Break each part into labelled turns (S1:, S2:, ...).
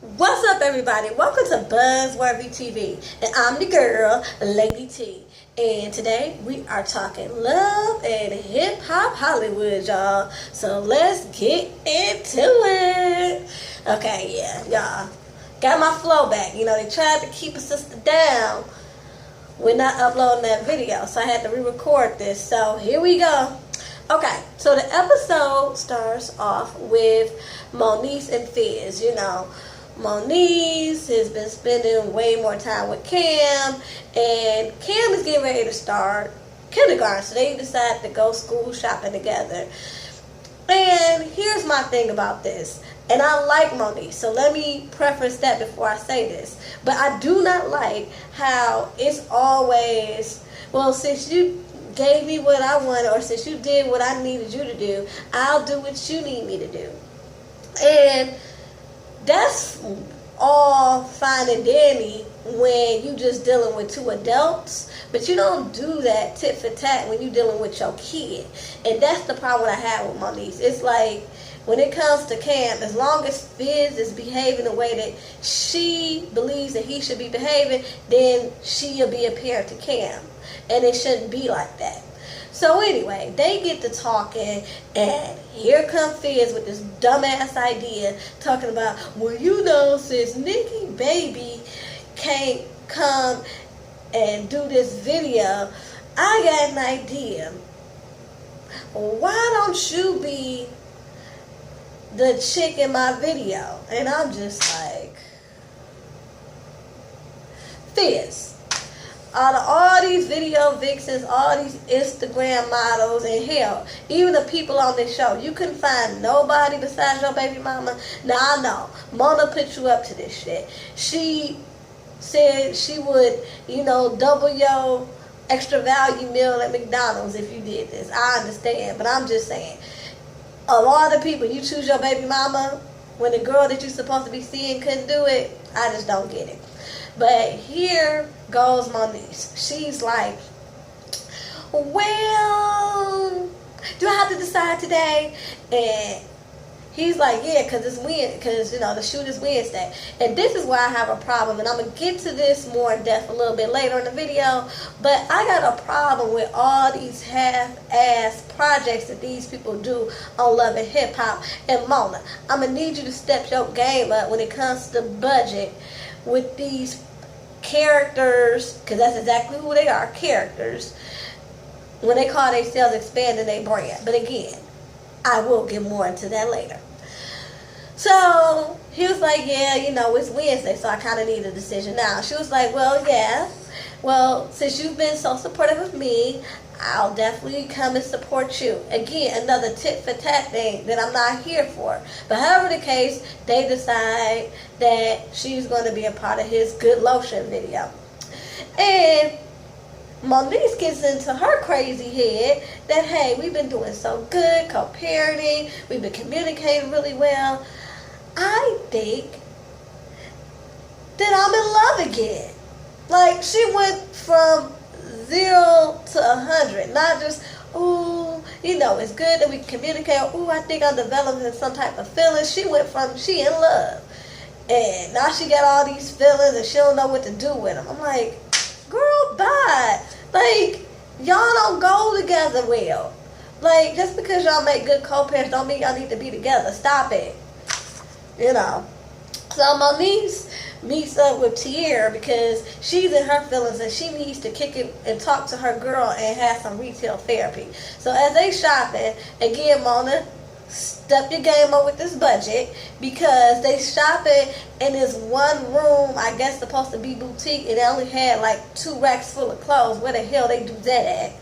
S1: What's up, everybody? Welcome to Buzzworthy TV, and I'm the girl, Lady T. And today we are talking love and hip hop Hollywood, y'all. So let's get into it. Okay, yeah, y'all. Got my flow back. You know, they tried to keep a sister down. We're not uploading that video, so I had to re-record this. So here we go. Okay, so the episode starts off with Moniece and Fizz. You know, Moniece has been spending way more time with Cam, and Cam is getting ready to start kindergarten, so they decide to go school shopping together. And here's my thing about this, and I like Moniece, so let me preface that before I say this, but I do not like how it's always, well, since you gave me what I wanted, or since you did what I needed you to do, I'll do what you need me to do. And that's all fine and dandy when you just dealing with two adults, but you don't do that tit for tat when you dealing with your kid. And that's the problem I have with Moniece. It's like, when it comes to Cam, as long as Fizz is behaving the way that she believes that he should be behaving, then she'll be a parent to Cam. And it shouldn't be like that. So anyway, they get to talking, and here comes Fizz with this dumbass idea, talking about, well, you know, since Nikki Baby can't come and do this video, I got an idea. Why don't you be the chick in my video? And I'm just like, Fizz, out of all these video vixens, all these Instagram models, and hell, even the people on this show, you couldn't find nobody besides your baby mama? Now I know, Mona put you up to this shit. She said she would, you know, double your extra value meal at McDonald's if you did this. I understand, but I'm just saying, of all the people, you choose your baby mama when the girl that you're supposed to be seeing couldn't do it. I just don't get it. But here goes Moniece. She's like, well, do I have to decide today? And he's like, yeah, because it's Wednesday, because, you know, the shoot is Wednesday. And this is where I have a problem, and I'm going to get to this more in depth a little bit later in the video, but I got a problem with all these half-ass projects that these people do on Love and Hip Hop. And Mona, I'm going to need you to step your game up when it comes to budget with these characters, because that's exactly who they are, characters, when they call themselves expanding their brand. But again, I will get more into that later. So he was like, yeah, you know, it's Wednesday, so I kind of need a decision now. She was like, well, yeah, well, since you've been so supportive of me, I'll definitely come and support you. Again, another tit for tat thing that I'm not here for. But however the case, they decide that she's going to be a part of his Good Lotion video. And Moniece gets into her crazy head that, hey, we've been doing so good, co-parenting, we've been communicating really well. I think that I'm in love again. Like, she went from 0 to 100, not just, ooh, you know, it's good that we communicate, ooh, I think I'm developing some type of feelings. She went from, she in love, and now she got all these feelings and she don't know what to do with them. I'm like, girl, bye. Like, y'all don't go together well. Like, just because y'all make good co-parents don't mean y'all need to be together. Stop it. You know. So Moniece meets up with Tierra because she's in her feelings and she needs to kick it and talk to her girl and have some retail therapy. So as they shopping, again, Mona, step your game up with this budget, because they shopping in this one room, I guess supposed to be boutique, and they only had like 2 racks full of clothes. Where the hell they do that at?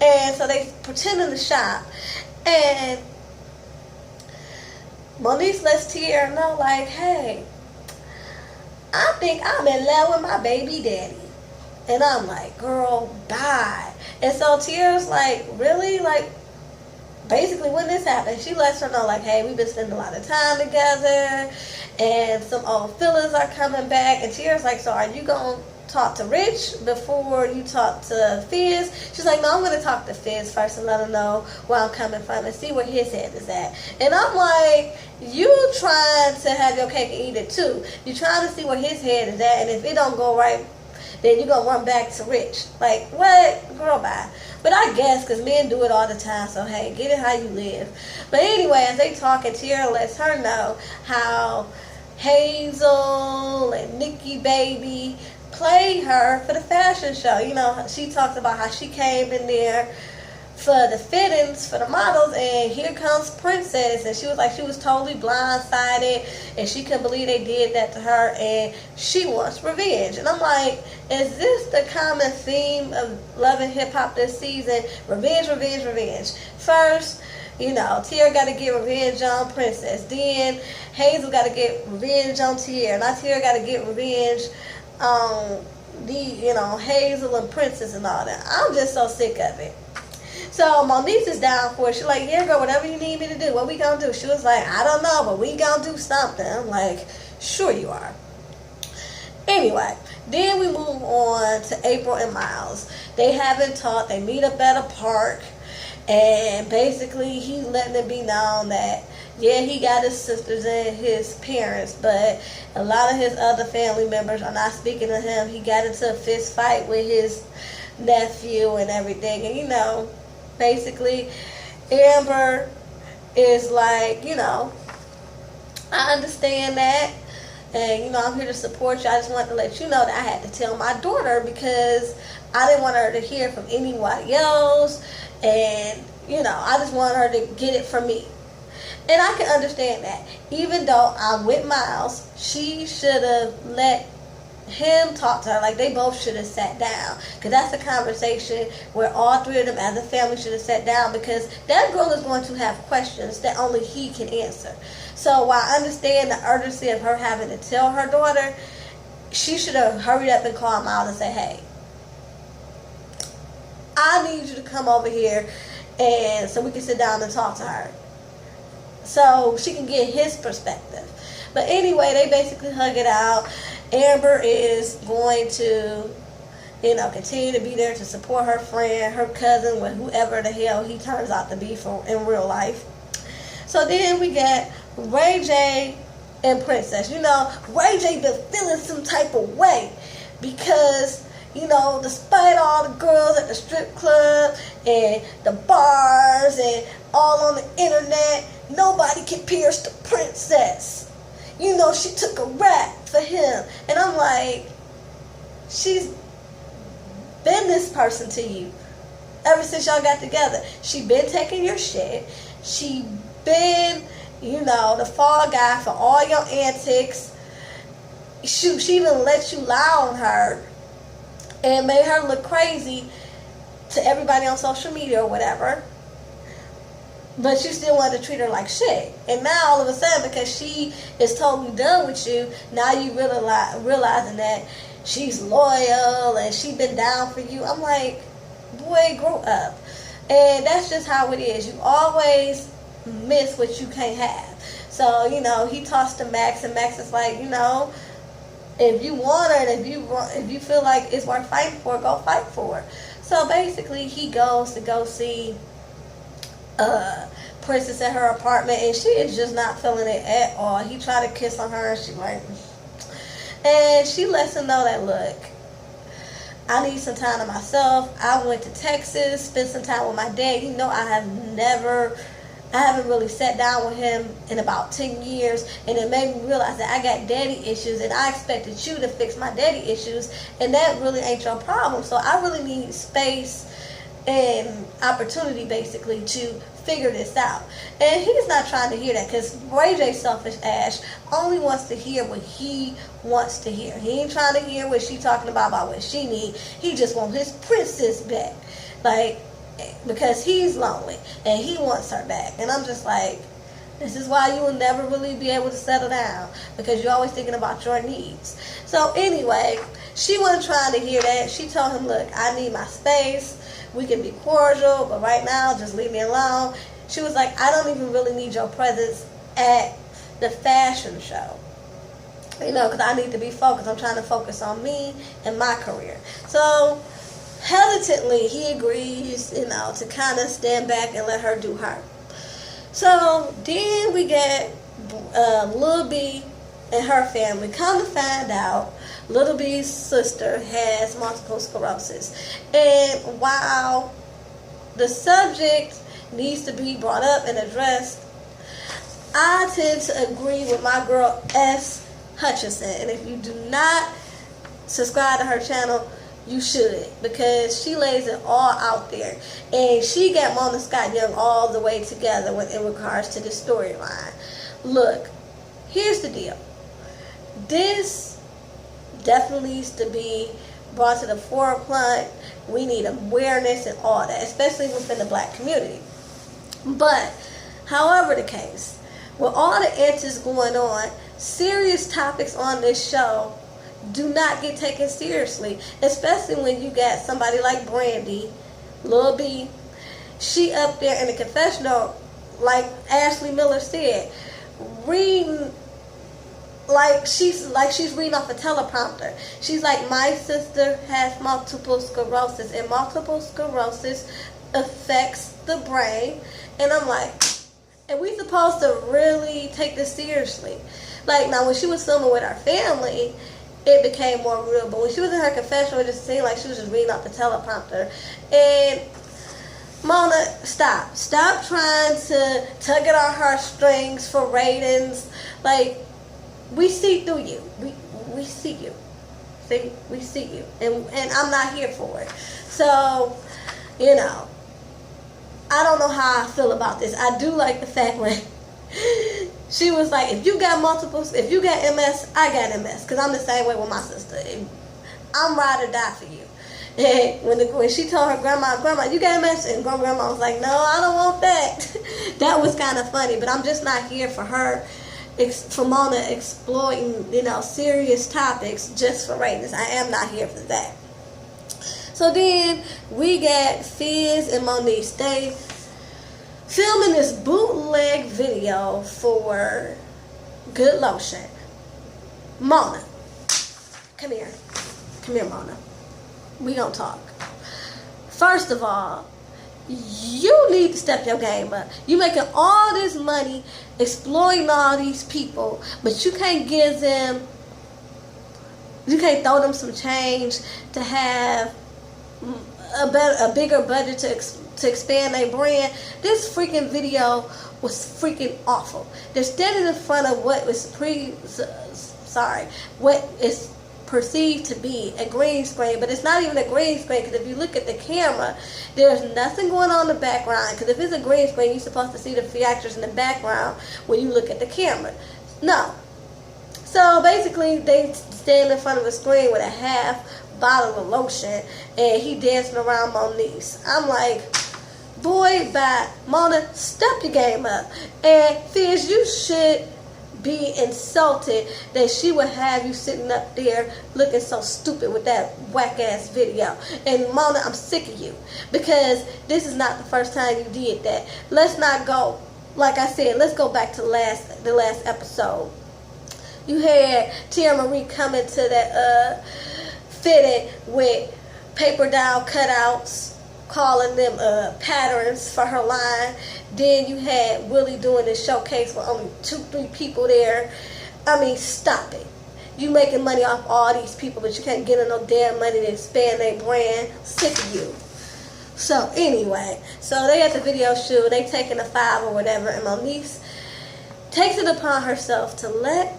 S1: And so they pretending to shop, and Moniece lets Tierra know, like, hey, I think I'm in love with my baby daddy. And I'm like, girl, bye. And so Tierra's like, really? Like, basically when this happened, she lets her know, like, hey, we've been spending a lot of time together, and some old feelings are coming back. And Tierra's like, so are you going to talk to Rich before you talk to Fizz? She's like, no, I'm going to talk to Fizz first and let him know where I'm coming from and see where his head is at. And I'm like, you trying to have your cake and eat it too. You trying to see where his head is at, and if it don't go right, then you're going to run back to Rich. Like, what? Girl, bye. But I guess, because men do it all the time, so hey, get it how you live. But anyway, as they talk, and Tierra lets her know how Hazel and Nikki Baby played her for the fashion show. You know, she talks about how she came in there for the fittings for the models, and here comes Princess, and she was like, she was totally blindsided, and she couldn't believe they did that to her, and she wants revenge. And I'm like, is this the common theme of Love and Hip Hop this season? Revenge, revenge, revenge. First, you know, Tierra got to get revenge on Princess. Then Hazel got to get revenge on Tierra. Now Tierra got to get revenge on Hazel and Princess and all that. I'm just so sick of it. So Moniece is down for it. She's like, yeah, girl, whatever you need me to do, what we gonna do? She was like, I don't know, but we gonna do something. I'm like, sure you are. Anyway, then we move on to April and Miles. They haven't talked. They meet up at a park, and basically he's letting it be known that, yeah, he got his sisters and his parents, but a lot of his other family members are not speaking to him. He got into a fist fight with his nephew and everything, and you know, basically Amber is like, you know, I understand that, and you know, I'm here to support you. I just wanted to let you know that I had to tell my daughter because I didn't want her to hear from anybody else, and you know, I just want her to get it from me. And I can understand that. Even though I'm with Miles, she should have let him talk to her. Like, they both should have sat down, because that's a conversation where all three of them as a family should have sat down, because that girl is going to have questions that only he can answer. So while I understand the urgency of her having to tell her daughter, she should have hurried up and called Miles and said, hey, I need you to come over here and so we can sit down and talk to her, so she can get his perspective. But anyway, they basically hug it out. Amber is going to, you know, continue to be there to support her friend, her cousin, with whoever the hell he turns out to be in real life. So then we get Ray J and Princess. You know, Ray J been feeling some type of way because, you know, despite all the girls at the strip club and the bars and all on the internet, nobody compares to Princess. You know, she took a rap for him. And I'm like, she's been this person to you ever since y'all got together. She been taking your shit. She been, you know, the fall guy for all your antics. Shoot, she even let you lie on her and made her look crazy to everybody on social media or whatever. But you still wanted to treat her like shit. And now all of a sudden, because she is totally done with you, now you realizing that she's loyal and she been down for you. I'm like, boy, grow up. And that's just how it is. You always miss what you can't have. So, you know, he tossed to Max, and Max is like, you know, if you want her and if you feel like it's worth fighting for, go fight for her. So basically, he goes to go see Princess at her apartment, and she is just not feeling it at all. He tried to kiss on her, and she like, and she lets him know that, look, I need some time to myself. I went to Texas, spent some time with my dad. You know, I haven't really sat down with him in about 10 years, and it made me realize that I got daddy issues, and I expected you to fix my daddy issues, and that really ain't your problem. So I really need space and opportunity, basically, to figure this out. And he's not trying to hear that, because Ray J, selfish ass, only wants to hear what he wants to hear. He ain't trying to hear what she talking about what she need. He just wants his princess back, like, because he's lonely and he wants her back. And I'm just like, this is why you will never really be able to settle down, because you're always thinking about your needs. So anyway, she wasn't trying to hear that. She told him, look, I need my space. We can be cordial, but right now, just leave me alone. She was like, I don't even really need your presence at the fashion show. You know, because I need to be focused. I'm trying to focus on me and my career. So, hesitantly, he agrees, you know, to kind of stand back and let her do her. So, then we get Lil B and her family. Come to find out, Lil B's sister has multiple sclerosis. And while the subject needs to be brought up and addressed, I tend to agree with my girl S. Hutchinson. And if you do not subscribe to her channel, you should, because she lays it all out there. And she got Mona Scott Young all the way together in regards to this storyline. Look, here's the deal. This definitely needs to be brought to the forefront. We need awareness and all that, especially within the black community. But, however the case, with all the antics going on, serious topics on this show do not get taken seriously, especially when you got somebody like Brandy, Lil B. She up there in the confessional, like Ashley Miller said, reading like she's reading off a teleprompter. She's like, my sister has multiple sclerosis, and multiple sclerosis affects the brain. And I'm like, and we supposed to really take this seriously? Like, now when she was filming with her family, it became more real. But when she was in her confessional, it just seemed like she was just reading off the teleprompter. And Mona, stop. Stop trying to tug at our heartstrings for ratings. Like, we see through you. We see you. See? We see you. And I'm not here for it. So, you know, I don't know how I feel about this. I do like the fact when she was like, if you got MS, I got MS. Because I'm the same way with my sister. I'm ride or die for you. And when she told her grandma, you got MS? And grandma was like, no, I don't want that. That was kind of funny. But I'm just not here for her, for Mona exploiting, you know, serious topics just for ratings. I am not here for that. So then we got Fizz and Moniece. They filming this bootleg video for Good Lotion. Mona, come here, Mona. We gonna talk. First of all, you need to step your game up. You making all this money exploiting all these people, but you can't throw them some change to have a bigger budget to expand their brand. This freaking video was freaking awful. They're standing in front of what is perceived to be a green screen, but it's not even a green screen, because if you look at the camera, there's nothing going on in the background. Because if it's a green screen, you're supposed to see the theatrics in the background when you look at the camera. No. So basically, they stand in front of a screen with a half bottle of lotion, and he dancing around Moniece. I'm like, boy, bye. Mona, step your game up. And Fizz, you should be insulted that she would have you sitting up there looking so stupid with that whack-ass video. And Mona, I'm sick of you, because this is not the first time you did that. Let's not go, like I said, let's go back to the last episode. You had Tia Marie coming to that fitted with paper doll cutouts, calling them patterns for her line. Then you had Willie doing this showcase with only 2-3 people there. I mean, stop it. You making money off all these people, but you can't get no damn money to expand their brand. Sick of you. So anyway, so they at the video shoot, they taking a 5 or whatever, and Moniece takes it upon herself to let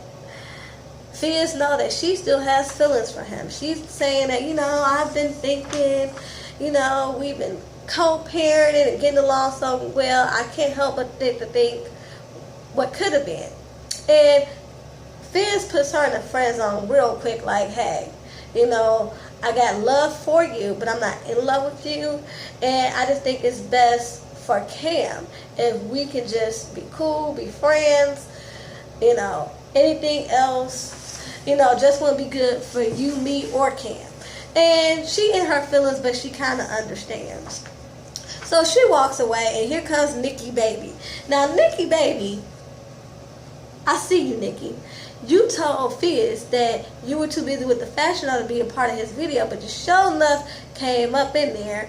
S1: Fizz know that she still has feelings for him. She's saying that, you know, I've been thinking, you know, we've been co-parenting and getting along so well, I can't help but think what could have been. And Fizz puts her in the friend zone real quick, like, hey, you know, I got love for you, but I'm not in love with you, and I just think it's best for Cam if we can just be cool, be friends, you know, anything else, you know, just wouldn't be good for you, me, or Cam. And she in her feelings, but she kind of understands. So she walks away, and here comes Nikki Baby. Now, Nikki Baby, I see you, Nikki. you told Fizz that you were too busy with the fashion show to be a part of his video, but you sure enough came up in there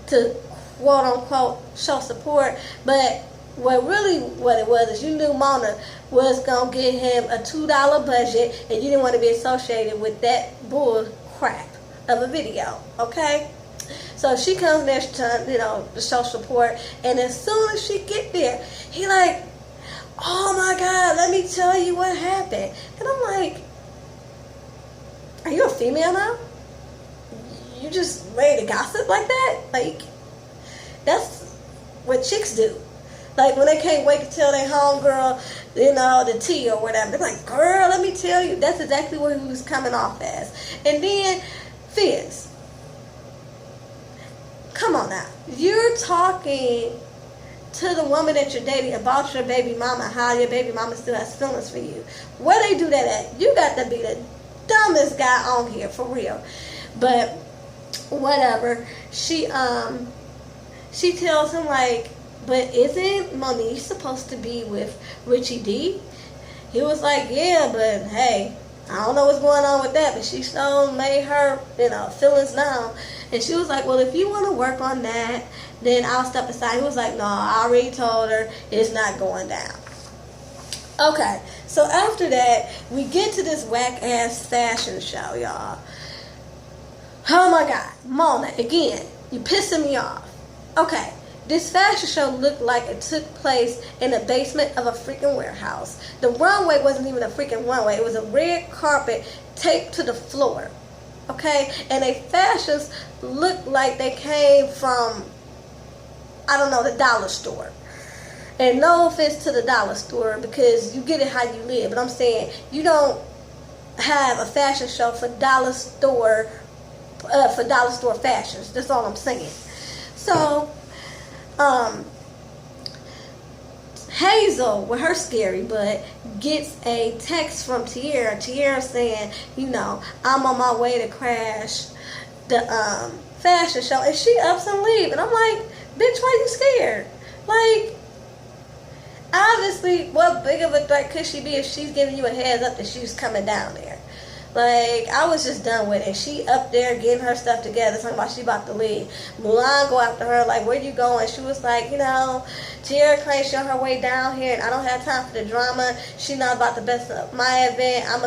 S1: to quote unquote show support. But what it was is you knew Mona was gonna get him a $2 budget, and you didn't want to be associated with that bull crap of a video. Okay. So she comes there to show support, and as soon as she get there, he like, oh my God, let me tell you what happened. And I'm like, are you a female now? You just ready to gossip like that? Like, that's what chicks do. Like, when they can't wait to tell their homegirl, the tea or whatever. They're like, girl, let me tell you. That's exactly what he was coming off as. And then, Fizz, come on now. You're talking to the woman that you're dating about your baby mama, how your baby mama still has feelings for you. Where they do that at? You got to be the dumbest guy on here, for real. But whatever. She tells him, like, but isn't Monique supposed to be with Richie D? He was like, yeah, but hey, I don't know what's going on with that, but she still made her, feelings known. And she was like, well, if you want to work on that, then I'll step aside. He was like, no, I already told her it's not going down. Okay, so after that, we get to this whack-ass fashion show, y'all. Oh my God, Mona, again, you pissing me off. Okay, this fashion show looked like it took place in the basement of a freaking warehouse. The runway wasn't even a freaking runway. It was a red carpet taped to the floor. Okay? And their fashions looked like they came from, I don't know, the dollar store. And no offense to the dollar store, because you get it how you live. But I'm saying, you don't have a fashion show for dollar store fashions. That's all I'm saying. So, Hazel, with her scary butt, gets a text from Tierra. Tierra saying, I'm on my way to crash the fashion show, and she ups and leaves. And I'm like, bitch, why you scared? Like, obviously, what big of a threat could she be if she's giving you a heads up that she's coming down there? Like, I was just done with it. She up there getting her stuff together, talking about she about to leave. Mulan go after her, like, where you going? She was like, Tierra claims she on her way down here, and I don't have time for the drama. She not about to mess up my event. I'm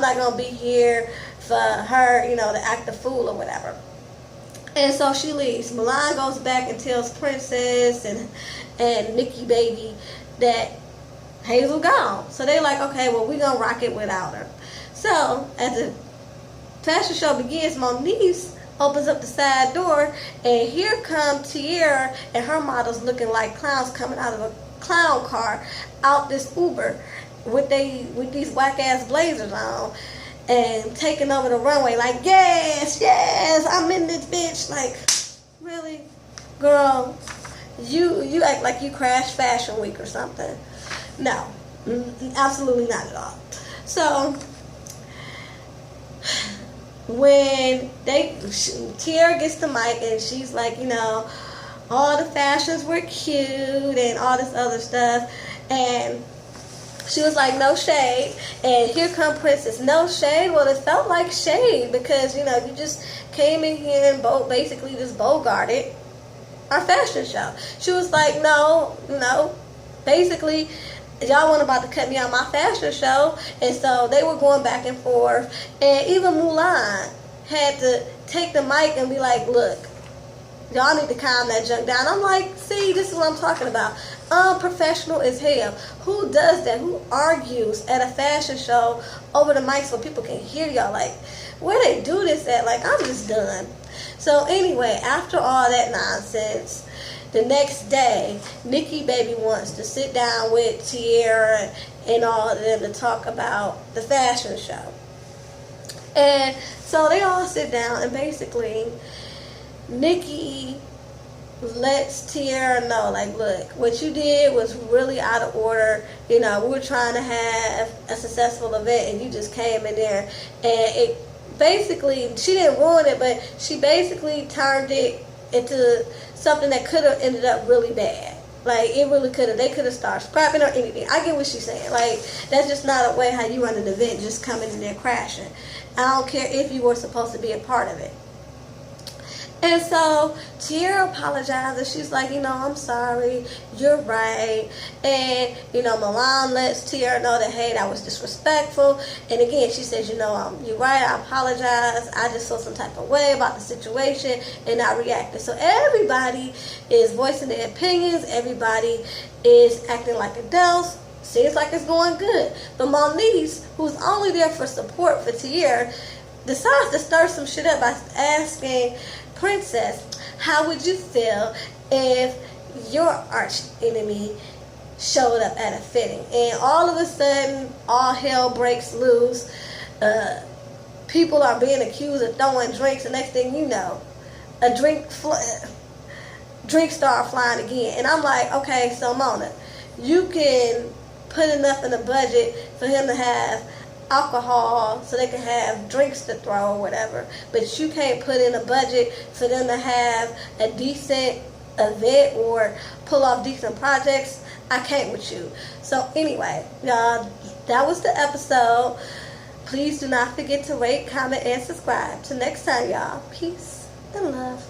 S1: not going to be here for her, to act a fool or whatever. And so she leaves. Mulan goes back and tells Princess and Nikki Baby that Hazel gone. So they like, okay, well, we going to rock it without her. So, as the fashion show begins, Monique opens up the side door, and here come Tierra and her models looking like clowns coming out of a clown car out this Uber with these whack-ass blazers on and taking over the runway like, yes, I'm in this bitch. Like, really? Girl, you act like you crashed Fashion Week or something. No, absolutely not at all. So, when Tierra gets the mic and she's like, all the fashions were cute and all this other stuff, and she was like, no shade. And here come Princess, no shade. Well, it felt like shade because you just came in here and basically just bogarted our fashion show. She was like, no, basically y'all weren't about to cut me out my fashion show. And so they were going back and forth. And even Mulan had to take the mic and be like, look, y'all need to calm that junk down. I'm like, see, this is what I'm talking about. Unprofessional as hell. Who does that? Who argues at a fashion show over the mic so people can hear y'all? Like, where they do this at? Like, I'm just done. So anyway, after all that nonsense, the next day, Nikki Baby wants to sit down with Tierra and all of them to talk about the fashion show. And so they all sit down, and basically, Nikki lets Tierra know, like, look, what you did was really out of order. We were trying to have a successful event, and you just came in there, and it basically, she didn't ruin it, but she basically turned it into something that could have ended up really bad. Like, it really could have, they could have started scrapping or anything. I get what she's saying. Like, that's just not a way how you run an event, just coming in there crashing. I don't care if you were supposed to be a part of it. And so Tierra apologized, and she's like, I'm sorry, you're right. And, Milan lets Tierra know that, hey, that was disrespectful. And again, she says, you're right, I apologize. I just felt some type of way about the situation, and I reacted. So everybody is voicing their opinions. Everybody is acting like adults. Seems like it's going good. But Moniece, who's only there for support for Tierra, decides to stir some shit up by asking Princess, how would you feel if your arch enemy showed up at a fitting? And all of a sudden, all hell breaks loose. People are being accused of throwing drinks. The next thing you know, a drink start flying again. And I'm like, okay, so Mona, you can put enough in the budget for him to have alcohol so they can have drinks to throw or whatever, but you can't put in a budget for them to have a decent event or pull off decent projects. I can't with you. So anyway, y'all, that was the episode. Please do not forget to rate, comment, and subscribe. Till next time, y'all. Peace and love.